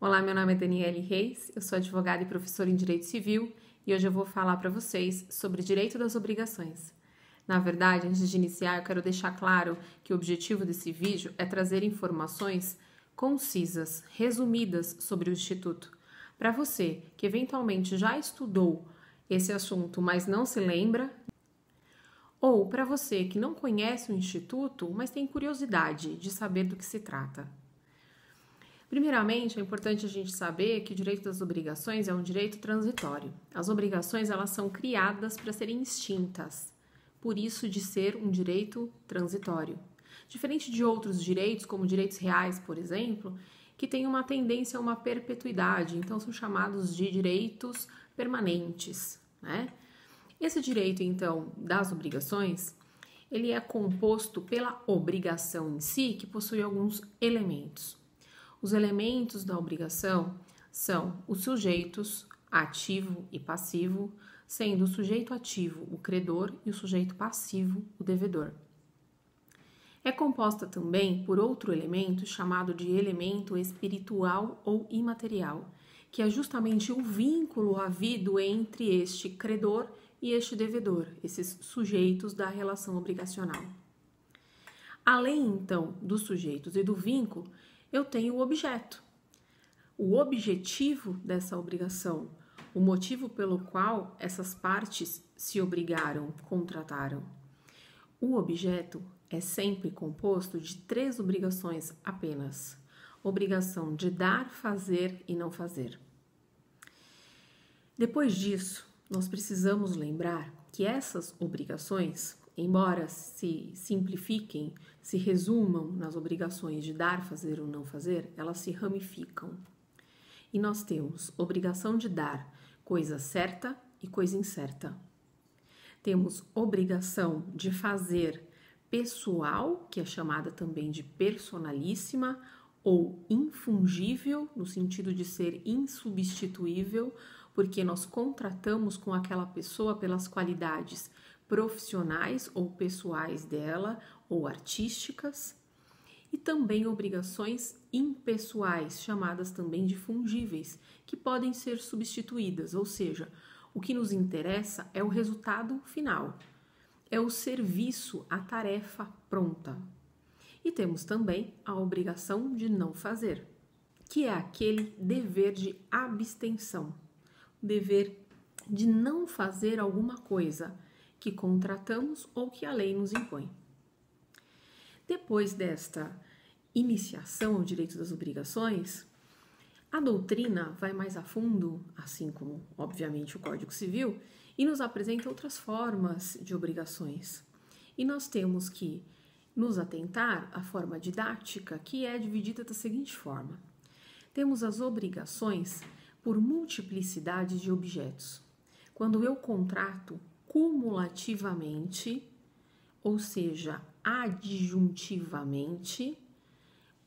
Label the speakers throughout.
Speaker 1: Olá, meu nome é Daniele Reis, eu sou advogada e professora em Direito Civil e hoje eu vou falar para vocês sobre direito das obrigações. Na verdade, antes de iniciar, eu quero deixar claro que o objetivo desse vídeo é trazer informações concisas, resumidas sobre o Instituto. Para você que eventualmente já estudou esse assunto, mas não se lembra, ou para você que não conhece o Instituto, mas tem curiosidade de saber do que se trata. Primeiramente, é importante a gente saber que o direito das obrigações é um direito transitório. As obrigações, elas são criadas para serem extintas, por isso de ser um direito transitório. Diferente de outros direitos, como direitos reais, por exemplo, que têm uma tendência a uma perpetuidade, então são chamados de direitos permanentes, né? Esse direito, então, das obrigações, ele é composto pela obrigação em si, que possui alguns elementos. Os elementos da obrigação são os sujeitos ativo e passivo, sendo o sujeito ativo o credor e o sujeito passivo o devedor. É composta também por outro elemento chamado de elemento espiritual ou imaterial, que é justamente o vínculo havido entre este credor e este devedor, esses sujeitos da relação obrigacional. Além, então, dos sujeitos e do vínculo, eu tenho o objeto, o objetivo dessa obrigação, o motivo pelo qual essas partes se obrigaram, contrataram. O objeto é sempre composto de 3 obrigações apenas: obrigação de dar, fazer e não fazer. Depois disso, nós precisamos lembrar que essas obrigações, embora se simplifiquem, se resumam nas obrigações de dar, fazer ou não fazer, elas se ramificam. E nós temos obrigação de dar coisa certa e coisa incerta. Temos obrigação de fazer pessoal, que é chamada também de personalíssima, ou infungível, no sentido de ser insubstituível, porque nós contratamos com aquela pessoa pelas qualidades profissionais ou pessoais dela, ou artísticas, e também obrigações impessoais, chamadas também de fungíveis, que podem ser substituídas, ou seja, o que nos interessa é o resultado final, é o serviço, a tarefa pronta. E temos também a obrigação de não fazer, que é aquele dever de abstenção, o dever de não fazer alguma coisa que contratamos ou que a lei nos impõe. Depois desta iniciação ao direito das obrigações, a doutrina vai mais a fundo, assim como, obviamente, o Código Civil, e nos apresenta outras formas de obrigações. E nós temos que nos atentar à forma didática, que é dividida da seguinte forma. Temos as obrigações por multiplicidade de objetos. Quando eu contrato cumulativamente, ou seja, adjuntivamente,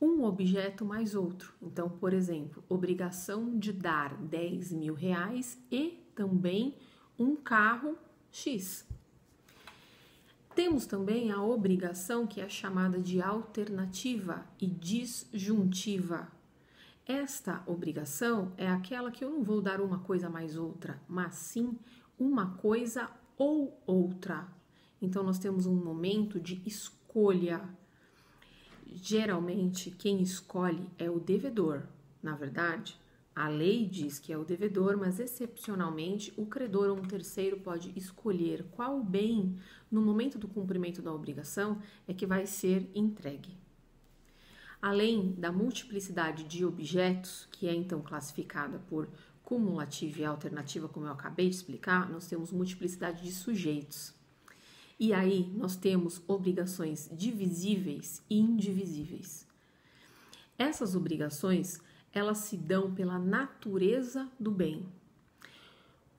Speaker 1: um objeto mais outro. Então, por exemplo, obrigação de dar 10 mil reais e também um carro X. Temos também a obrigação que é chamada de alternativa e disjuntiva. Esta obrigação é aquela que eu não vou dar uma coisa mais outra, mas sim uma coisa ou outra. Então, nós temos um momento de escolha. Geralmente, quem escolhe é o devedor. Na verdade, a lei diz que é o devedor, mas excepcionalmente o credor ou um terceiro pode escolher qual bem, no momento do cumprimento da obrigação, é que vai ser entregue. Além da multiplicidade de objetos, que é então classificada por cumulativa e alternativa, como eu acabei de explicar, nós temos multiplicidade de sujeitos. E aí nós temos obrigações divisíveis e indivisíveis. Essas obrigações, elas se dão pela natureza do bem.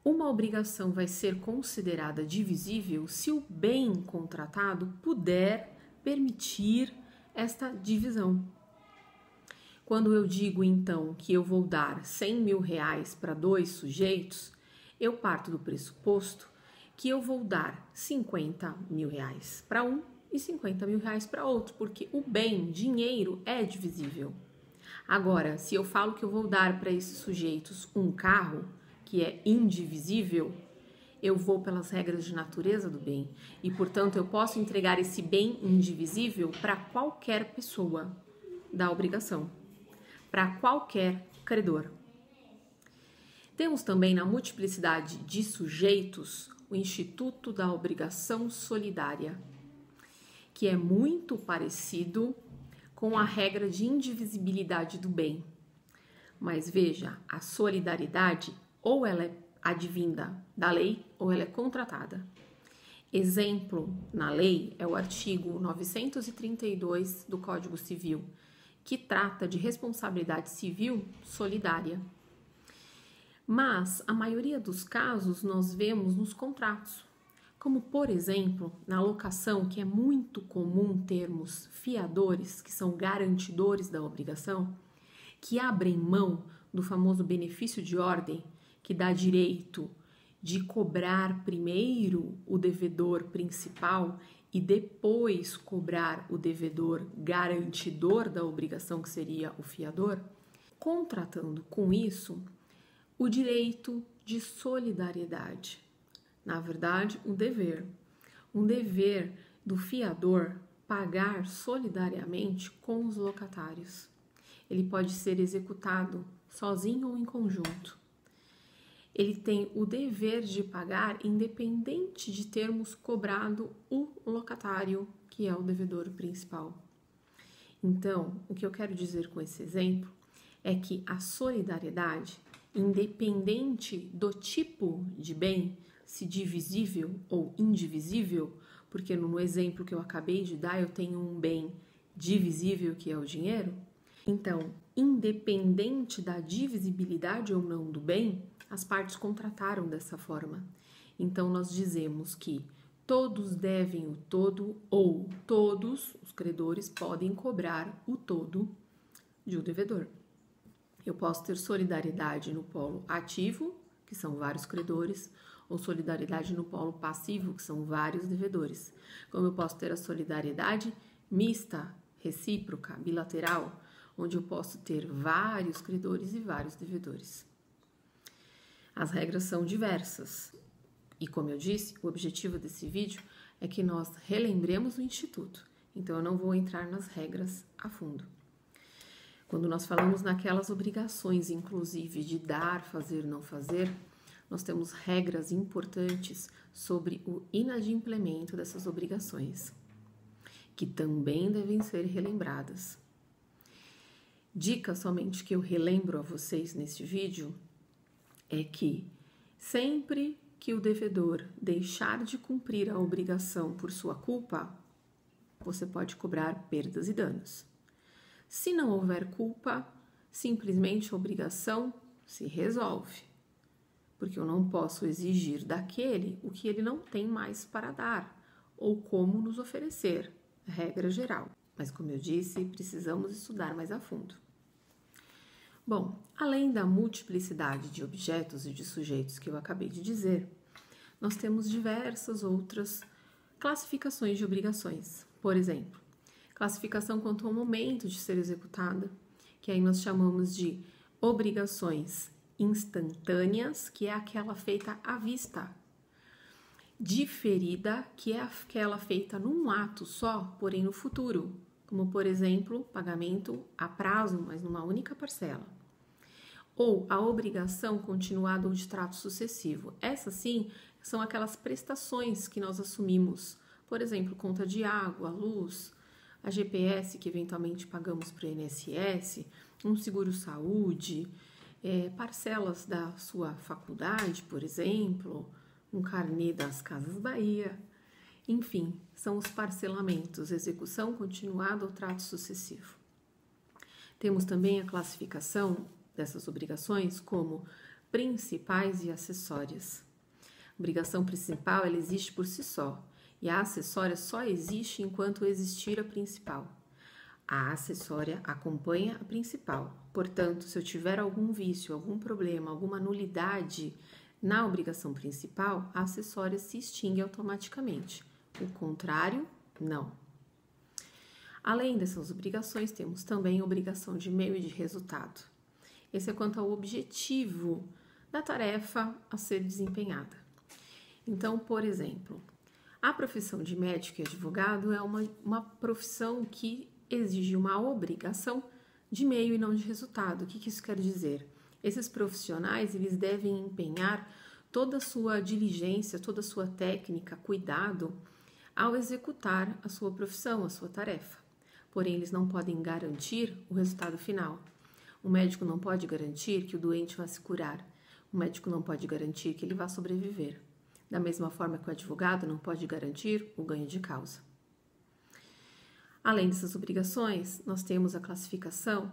Speaker 1: Uma obrigação vai ser considerada divisível se o bem contratado puder permitir esta divisão. Quando eu digo, então, que eu vou dar 100 mil reais para 2 sujeitos, eu parto do pressuposto que eu vou dar 50 mil reais para um e 50 mil reais para outro, porque o bem, dinheiro, é divisível. Agora, se eu falo que eu vou dar para esses sujeitos um carro que é indivisível, eu vou pelas regras de natureza do bem e, portanto, eu posso entregar esse bem indivisível para qualquer pessoa da obrigação, para qualquer credor. Temos também na multiplicidade de sujeitos o Instituto da Obrigação Solidária, que é muito parecido com a regra de indivisibilidade do bem. Mas veja, a solidariedade ou ela é advinda da lei ou ela é contratada. Exemplo na lei é o artigo 932 do Código Civil, que trata de responsabilidade civil solidária. Mas a maioria dos casos nós vemos nos contratos, como por exemplo na locação, que é muito comum termos fiadores, que são garantidores da obrigação, que abrem mão do famoso benefício de ordem, que dá direito de cobrar primeiro o devedor principal e depois cobrar o devedor garantidor da obrigação, que seria o fiador, contratando com isso o direito de solidariedade. Na verdade, um dever do fiador pagar solidariamente com os locatários. Ele pode ser executado sozinho ou em conjunto. Ele tem o dever de pagar independente de termos cobrado o locatário, que é o devedor principal. Então, o que eu quero dizer com esse exemplo é que a solidariedade, independente do tipo de bem, se divisível ou indivisível, porque no exemplo que eu acabei de dar eu tenho um bem divisível que é o dinheiro, então, independente da divisibilidade ou não do bem, as partes contrataram dessa forma. Então, nós dizemos que todos devem o todo ou todos os credores podem cobrar o todo de um devedor. Eu posso ter solidariedade no polo ativo, que são vários credores, ou solidariedade no polo passivo, que são vários devedores. Como eu posso ter a solidariedade mista, recíproca, bilateral, onde eu posso ter vários credores e vários devedores. As regras são diversas e, como eu disse, o objetivo desse vídeo é que nós relembremos o Instituto, então eu não vou entrar nas regras a fundo. Quando nós falamos naquelas obrigações, inclusive de dar, fazer, não fazer, nós temos regras importantes sobre o inadimplemento dessas obrigações, que também devem ser relembradas. Dica somente que eu relembro a vocês neste vídeo é que sempre que o devedor deixar de cumprir a obrigação por sua culpa, você pode cobrar perdas e danos. Se não houver culpa, simplesmente a obrigação se resolve, porque eu não posso exigir daquele o que ele não tem mais para dar ou como nos oferecer, regra geral. Mas, como eu disse, precisamos estudar mais a fundo. Bom, além da multiplicidade de objetos e de sujeitos que eu acabei de dizer, nós temos diversas outras classificações de obrigações. Por exemplo, classificação quanto ao momento de ser executada, que aí nós chamamos de obrigações instantâneas, que é aquela feita à vista. Diferida, que é aquela feita num ato só, porém no futuro, como por exemplo, pagamento a prazo, mas numa única parcela. Ou a obrigação continuada ou de trato sucessivo. Essas sim são aquelas prestações que nós assumimos, por exemplo, conta de água, luz, a GPS que eventualmente pagamos para o INSS, um seguro-saúde, parcelas da sua faculdade, por exemplo, um carnê das Casas Bahia. Enfim, são os parcelamentos, execução continuada ou trato sucessivo. Temos também a classificação dessas obrigações como principais e acessórias. A obrigação principal, ela existe por si só, e a acessória só existe enquanto existir a principal. A acessória acompanha a principal. Portanto, se eu tiver algum vício, algum problema, alguma nulidade na obrigação principal, a acessória se extingue automaticamente. O contrário, não. Além dessas obrigações, temos também a obrigação de meio e de resultado. Esse é quanto ao objetivo da tarefa a ser desempenhada. Então, por exemplo, a profissão de médico e advogado é uma profissão que exige uma obrigação de meio e não de resultado. O que isso quer dizer? Esses profissionais, eles devem empenhar toda a sua diligência, toda a sua técnica, cuidado ao executar a sua profissão, a sua tarefa. Porém, eles não podem garantir o resultado final. O médico não pode garantir que o doente vá se curar. O médico não pode garantir que ele vá sobreviver. Da mesma forma que o advogado não pode garantir o ganho de causa. Além dessas obrigações, nós temos a classificação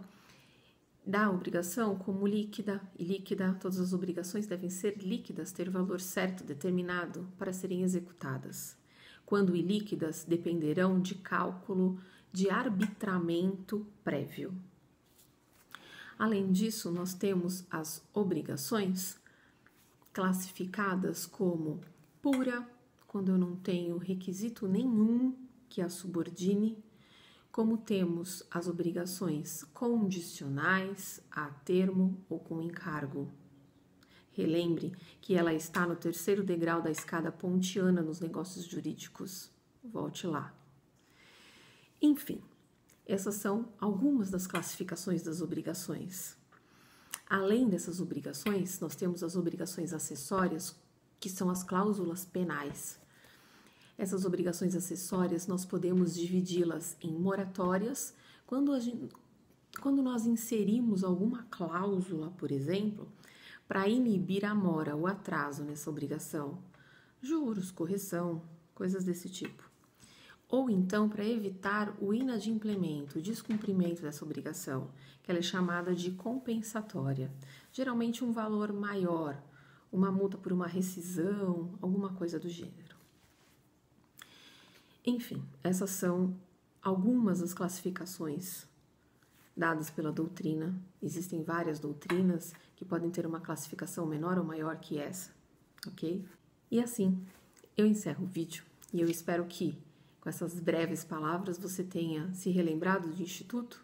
Speaker 1: da obrigação como líquida e líquida. Todas as obrigações devem ser líquidas, ter valor certo, determinado para serem executadas. Quando ilíquidas, dependerão de cálculo de arbitramento prévio. Além disso, nós temos as obrigações classificadas como pura, quando eu não tenho requisito nenhum que a subordine, como temos as obrigações condicionais, a termo ou com encargo. Relembre que ela está no 3º degrau da escada pontiana nos negócios jurídicos. Volte lá. Enfim, essas são algumas das classificações das obrigações. Além dessas obrigações, nós temos as obrigações acessórias, que são as cláusulas penais. Essas obrigações acessórias nós podemos dividi-las em moratórias, quando nós inserimos alguma cláusula, por exemplo, para inibir a mora, o atraso nessa obrigação, juros, correção, coisas desse tipo. Ou então para evitar o inadimplemento, o descumprimento dessa obrigação, que ela é chamada de compensatória. Geralmente um valor maior, uma multa por uma rescisão, alguma coisa do gênero. Enfim, essas são algumas das classificações dadas pela doutrina. Existem várias doutrinas que podem ter uma classificação menor ou maior que essa, ok? E assim, eu encerro o vídeo e eu espero que com essas breves palavras você tenha se relembrado do Instituto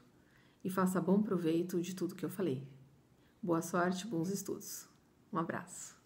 Speaker 1: e faça bom proveito de tudo que eu falei. Boa sorte, bons estudos. Um abraço.